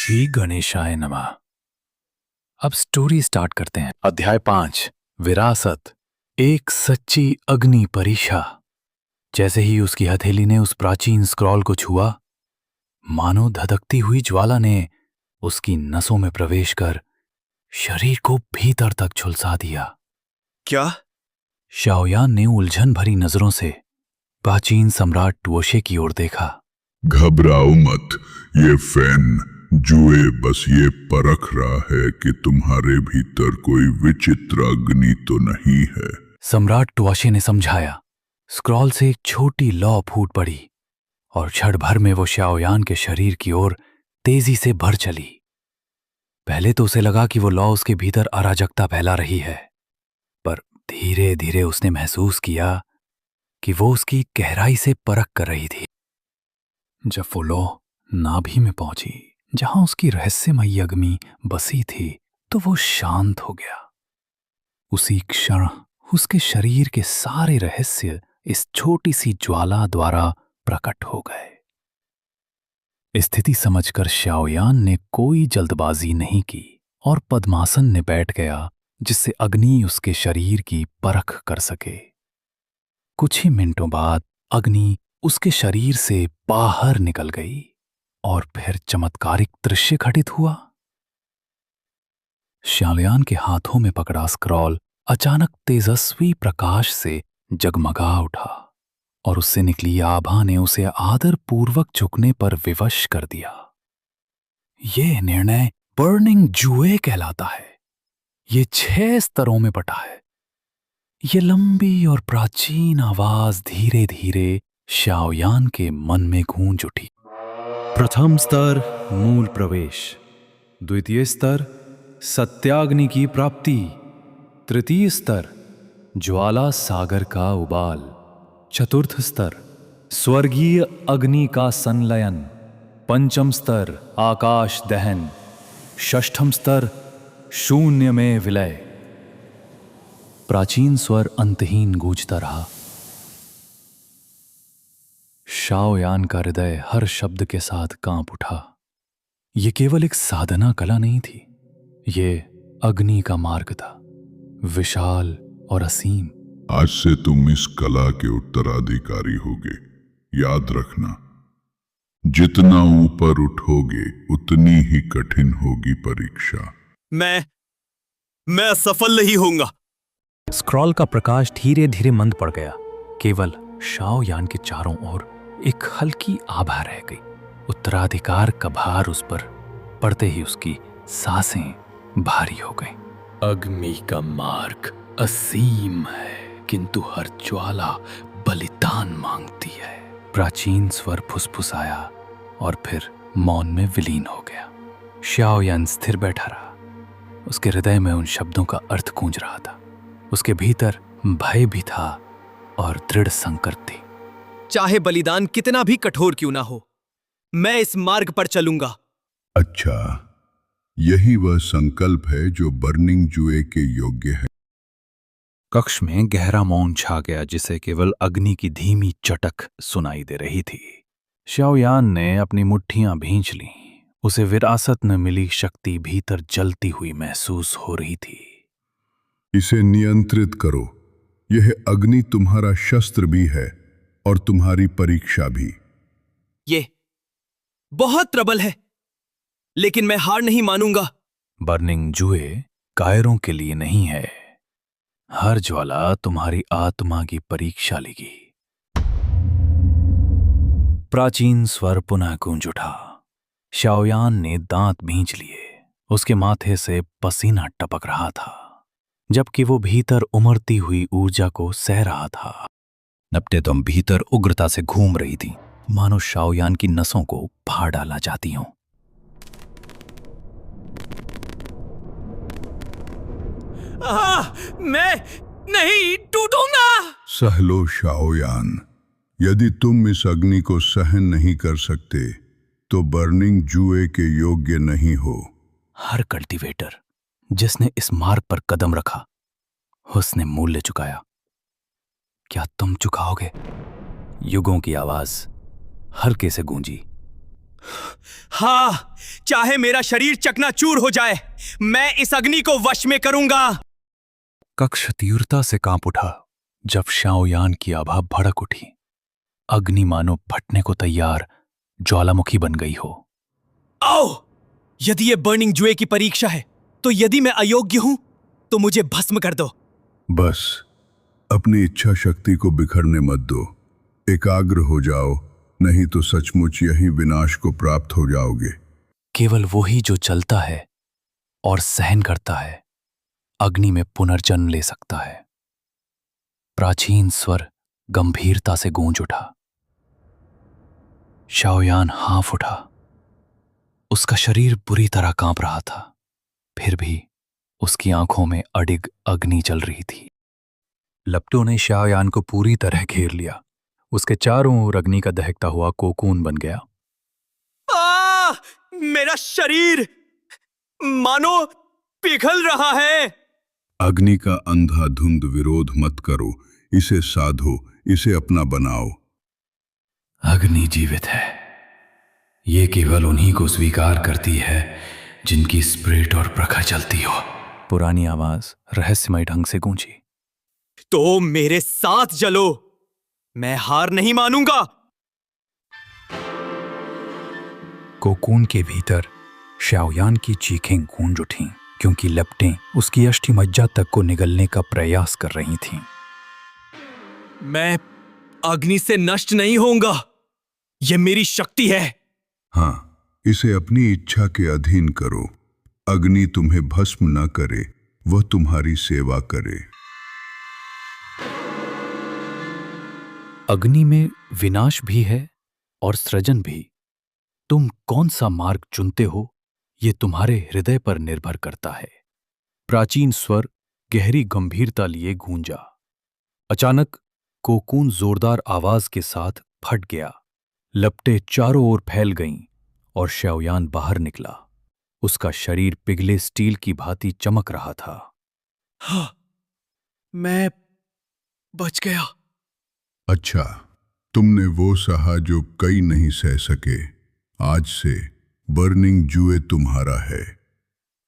श्री गणेशाय नमः। अब स्टोरी स्टार्ट करते हैं। अध्याय 5 विरासत। एक सच्ची अग्नि परीक्षा। जैसे ही उसकी हथेली ने उस प्राचीन स्क्रॉल को छुआ, मानो धधकती हुई ज्वाला ने उसकी नसों में प्रवेश कर शरीर को भीतर तक झुलसा दिया। क्या? शाओयान ने उलझन भरी नजरों से प्राचीन सम्राट टुओशे की ओर देखा। घबराओ मत, ये फैन जुए बस ये परख रहा है कि तुम्हारे भीतर कोई विचित्र अग्नि तो नहीं है। सम्राट टुओशे ने समझाया। स्क्रॉल से एक छोटी लौ फूट पड़ी और क्षण भर में वो शाओयान के शरीर की ओर तेजी से बढ़ चली। पहले तो उसे लगा कि वो लौ उसके भीतर अराजकता फैला रही है, पर धीरे धीरे उसने महसूस किया कि वो उसकी गहराई से परख कर रही थी। जब वो लौ नाभि में पहुंची, जहां उसकी रहस्यमयी अग्नि बसी थी, तो वो शांत हो गया। उसी क्षण उसके शरीर के सारे रहस्य इस छोटी सी ज्वाला द्वारा प्रकट हो गए। स्थिति समझकर शाओयान ने कोई जल्दबाजी नहीं की और पद्मासन में बैठ गया, जिससे अग्नि उसके शरीर की परख कर सके। कुछ ही मिनटों बाद अग्नि उसके शरीर से बाहर निकल गई और फिर चमत्कारिक दृश्य घटित हुआ। शाओयान के हाथों में पकड़ा स्क्रॉल अचानक तेजस्वी प्रकाश से जगमगा उठा और उससे निकली आभा ने उसे आदर पूर्वक झुकने पर विवश कर दिया। यह निर्णय बर्निंग जुए कहलाता है। ये 6 स्तरों में बटा है। ये लंबी और प्राचीन आवाज धीरे धीरे शाओयान के मन में गूंज उठी। प्रथम स्तर मूल प्रवेश, द्वितीय स्तर सत्याग्नि की प्राप्ति, तृतीय स्तर ज्वाला सागर का उबाल, चतुर्थ स्तर स्वर्गीय अग्नि का संलयन, पंचम स्तर आकाश दहन, षष्ठम स्तर शून्य में विलय। प्राचीन स्वर अंतहीन गूंजता रहा। शाओयान का हृदय हर शब्द के साथ कांप उठा। यह केवल एक साधना कला नहीं थी, ये अग्नि का मार्ग था, विशाल और असीम। आज से तुम इस कला के उत्तराधिकारी होगे। याद रखना, जितना ऊपर उठोगे उतनी ही कठिन होगी परीक्षा। मैं असफल नहीं होऊंगा। स्क्रॉल का प्रकाश धीरे धीरे मंद पड़ गया। केवल शाओयान के चारों ओर एक हल्की आभा रह गई। उत्तराधिकार का भार उस पर पड़ते ही उसकी सांसें भारी हो गईं। अग्नि का मार्ग असीम है, किंतु हर ज्वाला बलिदान मांगती है। प्राचीन स्वर फुसफुसाया और फिर मौन में विलीन हो गया। शाओयान स्थिर बैठा रहा। उसके हृदय में उन शब्दों का अर्थ गूंज रहा था। उसके भीतर भय भी था और दृढ़ संकल्प थी। चाहे बलिदान कितना भी कठोर क्यों ना हो, मैं इस मार्ग पर चलूंगा। अच्छा, यही वह संकल्प है जो बर्निंग जुए के योग्य है। कक्ष में गहरा मौन छा गया, जिसे केवल अग्नि की धीमी चटक सुनाई दे रही थी। शाओयान ने अपनी मुट्ठियां भींच लीं। उसे विरासत में मिली शक्ति भीतर जलती हुई महसूस हो रही थी। इसे नियंत्रित करो। यह अग्नि तुम्हारा शस्त्र भी है और तुम्हारी परीक्षा भी। ये बहुत प्रबल है, लेकिन मैं हार नहीं मानूंगा। बर्निंग जुए कायरों के लिए नहीं है। हर ज्वाला तुम्हारी आत्मा की परीक्षा लेगी। प्राचीन स्वर पुनः गूंज उठा। शाओयान ने दांत भींच लिए। उसके माथे से पसीना टपक रहा था, जबकि वो भीतर उमड़ती हुई ऊर्जा को सह रहा था। अपने तुम भीतर उग्रता से घूम रही थी, मानो शाओयान की नसों को फाड़ डाला जाती हों। मैं नहीं टूटूंगा। सह लो शाओयान। यदि तुम इस अग्नि को सहन नहीं कर सकते तो बर्निंग जुए के योग्य नहीं हो। हर कल्टीवेटर जिसने इस मार्ग पर कदम रखा, उसने मूल्य चुकाया। क्या तुम चुकाओगे? युगों की आवाज हल्के से गूंजी। हाँ, चाहे मेरा शरीर चकनाचूर हो जाए, मैं इस अग्नि को वश में करूंगा। कक्ष तीव्रता से कांप उठा जब शाओयान की आभा भड़क उठी। अग्नि मानो फटने को तैयार ज्वालामुखी बन गई हो। आओ, यदि ये बर्निंग जुए की परीक्षा है, तो यदि मैं अयोग्य हूं तो मुझे भस्म कर दो। बस अपनी इच्छा शक्ति को बिखरने मत दो। एकाग्र हो जाओ, नहीं तो सचमुच यही विनाश को प्राप्त हो जाओगे। केवल वही जो चलता है और सहन करता है अग्नि में पुनर्जन्म ले सकता है। प्राचीन स्वर गंभीरता से गूंज उठा। शाओयान हाँफ उठा। उसका शरीर बुरी तरह कांप रहा था, फिर भी उसकी आंखों में अडिग अग्नि जल रही थी। लपटों ने शाओयान को पूरी तरह घेर लिया। उसके चारों ओर अग्नि का दहकता हुआ कोकून बन गया। मेरा शरीर मानो पिघल रहा है। अग्नि का अंधाधुंध विरोध मत करो, इसे साधो, इसे अपना बनाओ। अग्नि जीवित है। ये केवल उन्हीं को स्वीकार करती है जिनकी स्पिरिट और प्रखर चलती हो। पुरानी आवाज रहस्यमय ढंग से गूंजी। तो मेरे साथ जलो, मैं हार नहीं मानूंगा। कोकून के भीतर शाओयान की चीखें गूंज उठीं, क्योंकि लपटें उसकी अष्टमज्जा तक को निगलने का प्रयास कर रही थीं। मैं अग्नि से नष्ट नहीं होऊंगा, यह मेरी शक्ति है। हाँ, इसे अपनी इच्छा के अधीन करो। अग्नि तुम्हें भस्म न करे, वह तुम्हारी सेवा करे। अग्नि में विनाश भी है और सृजन भी। तुम कौन सा मार्ग चुनते हो, ये तुम्हारे हृदय पर निर्भर करता है। प्राचीन स्वर गहरी गंभीरता लिए गूंजा। अचानक कोकून जोरदार आवाज के साथ फट गया। लपटें चारों ओर फैल गईं और शाओयान बाहर निकला। उसका शरीर पिघले स्टील की भांति चमक रहा था। हाँ, मैं बच गया। अच्छा, तुमने वो सहा जो कई नहीं सह सके। आज से बर्निंग जुए तुम्हारा है।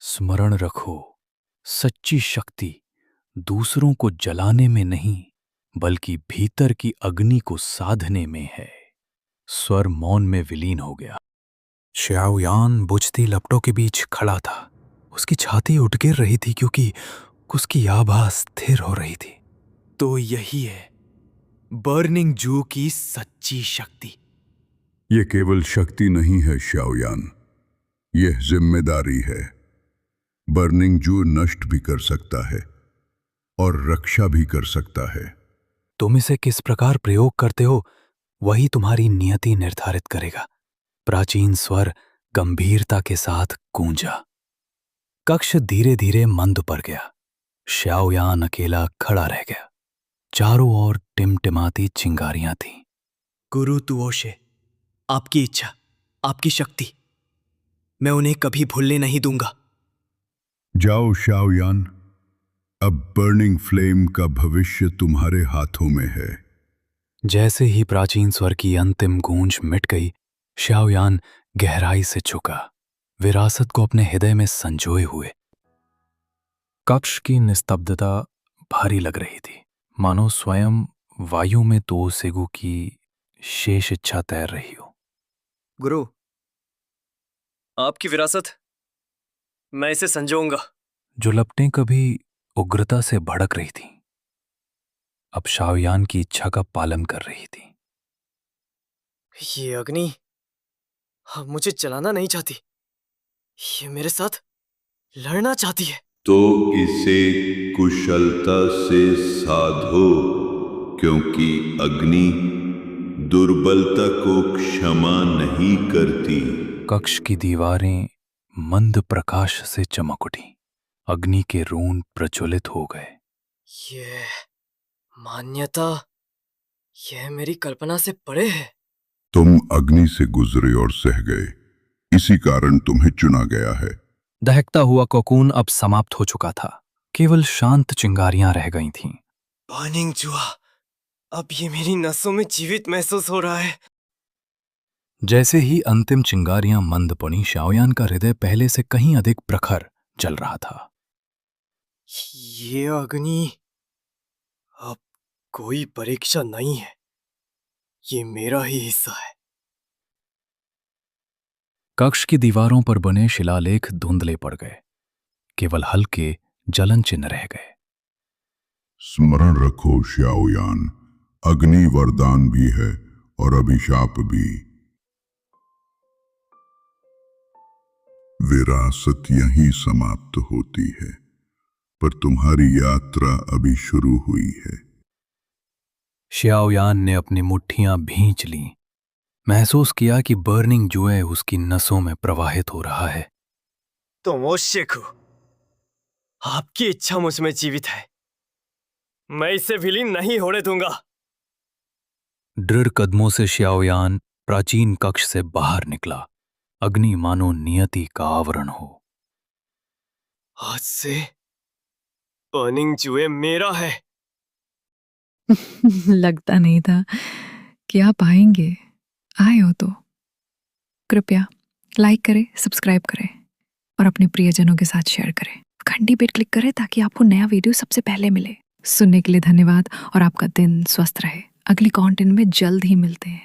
स्मरण रखो, सच्ची शक्ति दूसरों को जलाने में नहीं, बल्कि भीतर की अग्नि को साधने में है। स्वर मौन में विलीन हो गया। शाओयान बुझती लपटों के बीच खड़ा था। उसकी छाती उठ गिर रही थी क्योंकि उसकी आभा स्थिर हो रही थी। तो यही है बर्निंग जू की सच्ची शक्ति। ये केवल शक्ति नहीं है शाओयान, यह जिम्मेदारी है। बर्निंग जू नष्ट भी कर सकता है और रक्षा भी कर सकता है। तुम इसे किस प्रकार प्रयोग करते हो, वही तुम्हारी नियति निर्धारित करेगा। प्राचीन स्वर गंभीरता के साथ गूंजा। कक्ष धीरे धीरे मंद पड़ गया। शाओयान अकेला खड़ा रह गया। चारों ओर टिमटिमाती चिंगारियां थीं। गुरु तुओशे, आपकी इच्छा, आपकी शक्ति, मैं उन्हें कभी भूलने नहीं दूंगा। जाओ शाओयान, अब बर्निंग फ्लेम का भविष्य तुम्हारे हाथों में है। जैसे ही प्राचीन स्वर की अंतिम गूंज मिट गई, शाओयान गहराई से झुका, विरासत को अपने हृदय में संजोए हुए। कक्ष की निस्तब्धता भारी लग रही थी, मानो स्वयं वायु में तो सेगु की शेष इच्छा तैर रही हो। गुरु, आपकी विरासत, मैं इसे संजोऊंगा। जो लपटें कभी उग्रता से भड़क रही थीं, अब शाओयान की इच्छा का पालन कर रही थी। ये अग्नि अब मुझे जलाना नहीं चाहती, ये मेरे साथ लड़ना चाहती है। तो इसे कुशलता से साधो, क्योंकि अग्नि दुर्बलता को क्षमा नहीं करती। कक्ष की दीवारें मंद प्रकाश से चमक उठी। अग्नि के रून प्रज्वलित हो गए। ये मान्यता, यह मेरी कल्पना से परे है। तुम अग्नि से गुजरे और सह गए, इसी कारण तुम्हें चुना गया है। दहकता हुआ कोकून अब समाप्त हो चुका था। केवल शांत चिंगारियां रह गई थीं। बर्निंग जुआ, अब ये मेरी नसों में जीवित महसूस हो रहा है। जैसे ही अंतिम चिंगारियां मंद पड़ी, शाओयान का हृदय पहले से कहीं अधिक प्रखर जल रहा था। ये अग्नि अब कोई परीक्षा नहीं है, ये मेरा ही हिस्सा है। कक्ष की दीवारों पर बने शिलालेख धुंधले पड़ गए, केवल हल्के जलन चिन्ह रह गए। स्मरण रखो शाओयान, अग्नि वरदान भी है और अभिशाप भी। विरासत यहीं समाप्त होती है, पर तुम्हारी यात्रा अभी शुरू हुई है। शाओयान ने अपनी मुट्ठियां भींच लीं, महसूस किया कि बर्निंग जुए उसकी नसों में प्रवाहित हो रहा है। तो वो शेखू, आपकी इच्छा मुझ में जीवित है, मैं इसे विलीन नहीं होने दूंगा। दृढ़ कदमों से शाओयान प्राचीन कक्ष से बाहर निकला, अग्नि मानो नियति का आवरण हो। आज से बर्निंग जुए मेरा है। लगता नहीं था कि आप आएंगे। आए हो तो कृपया लाइक करें, सब्सक्राइब करें और अपने प्रियजनों के साथ शेयर करें। घंटी पे क्लिक करें ताकि आपको नया वीडियो सबसे पहले मिले। सुनने के लिए धन्यवाद और आपका दिन स्वस्थ रहे। अगली कंटेंट में जल्द ही मिलते हैं।